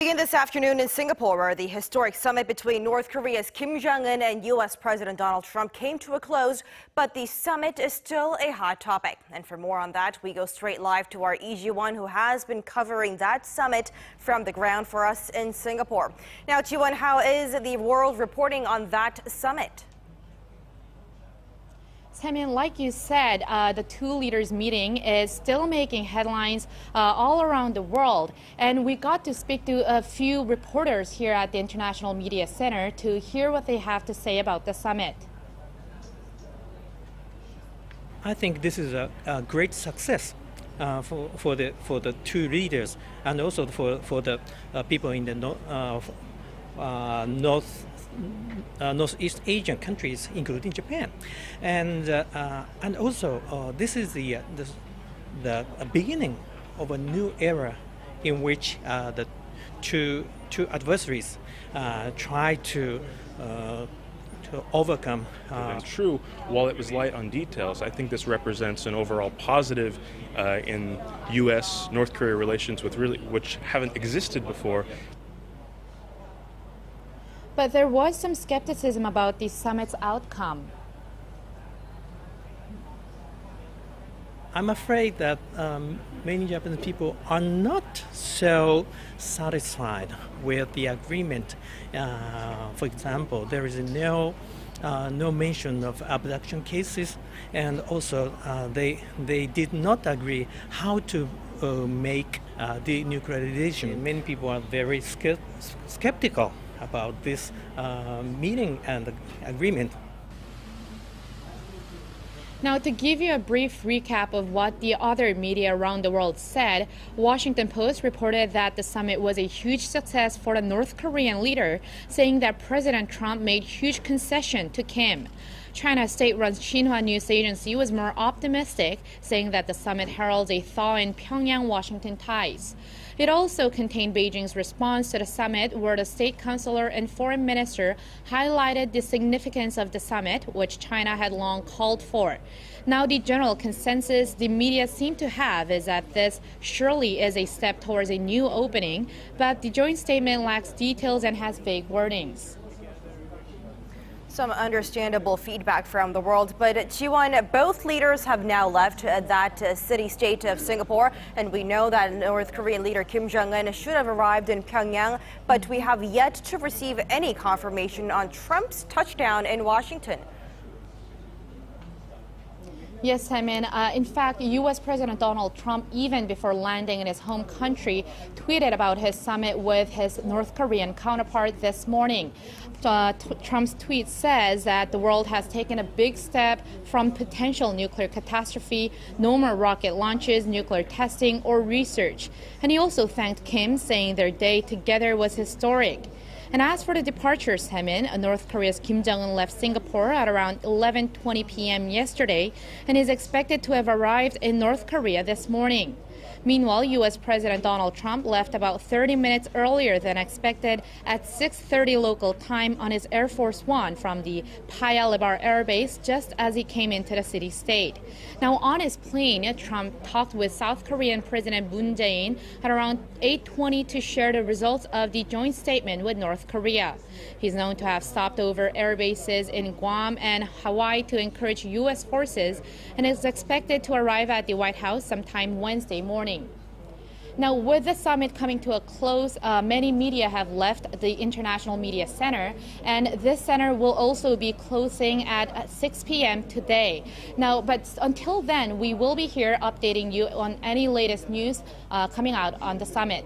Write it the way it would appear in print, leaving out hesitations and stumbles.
Begin this afternoon in Singapore, where the historic summit between North Korea's Kim Jong-un and U.S. President Donald Trump came to a close, but the summit is still a hot topic. And for more on that, we go straight live to our Ji-won, who has been covering that summit from the ground for us in Singapore. Now, Ji-won, how is the world reporting on that summit? Semin, like you said, the two leaders meeting is still making headlines all around the world. And we got to speak to a few reporters here at the International Media Center to hear what they have to say about the summit. I think this is a great success for the two leaders, and also for the people in the Northeast Asian countries, including Japan, and also this is the beginning of a new era in which the two adversaries try to overcome. True, while it was light on details, I think this represents an overall positive in U.S.-North Korea relations which haven't existed before. But there was some skepticism about the summit's outcome. I'm afraid that many Japanese people are not so satisfied with the agreement. For example, there is no mention of abduction cases, and also they did not agree how to make denuclearization. Many people are very skeptical about this meeting and agreement. Now, to give you a brief recap of what the other media around the world said, Washington Post reported that the summit was a huge success for the North Korean leader, saying that President Trump made huge concession to Kim. China's state-run Xinhua news agency was more optimistic, saying that the summit heralds a thaw in Pyongyang-Washington ties. It also contained Beijing's response to the summit, where the state councilor and foreign minister highlighted the significance of the summit, which China had long called for. Now, the general consensus the media seem to have is that this surely is a step towards a new opening, but the joint statement lacks details and has vague wordings. Some understandable feedback from the world, but Ji-won, both leaders have now left that city-state of Singapore, and we know that North Korean leader Kim Jong-un should have arrived in Pyongyang, but we have yet to receive any confirmation on Trump's touchdown in Washington. Yes, Semin. In fact, U.S. President Donald Trump, even before landing in his home country, tweeted about his summit with his North Korean counterpart this morning. Trump's tweet says that the world has taken a big step from potential nuclear catastrophe, no more rocket launches, nuclear testing, or research. And he also thanked Kim, saying their day together was historic. And as for the departure, Semin, North Korea's Kim Jong-un left Singapore at around 11:20 p.m. yesterday and is expected to have arrived in North Korea this morning. Meanwhile, U.S. President Donald Trump left about 30 minutes earlier than expected at 6:30 local time on his Air Force One from the Paya Lebar Air Base just as he came into the city-state. Now, on his plane, Trump talked with South Korean President Jae-in at around 8:20 to share the results of the joint statement with North Korea. He's known to have stopped over air bases in Guam and Hawaii to encourage U.S. forces and is expected to arrive at the White House sometime Wednesday morning. Now, with the summit coming to a close, many media have left the International Media Center, and this center will also be closing at 6 p.m. today. Now, but until then, we will be here updating you on any latest news coming out on the summit.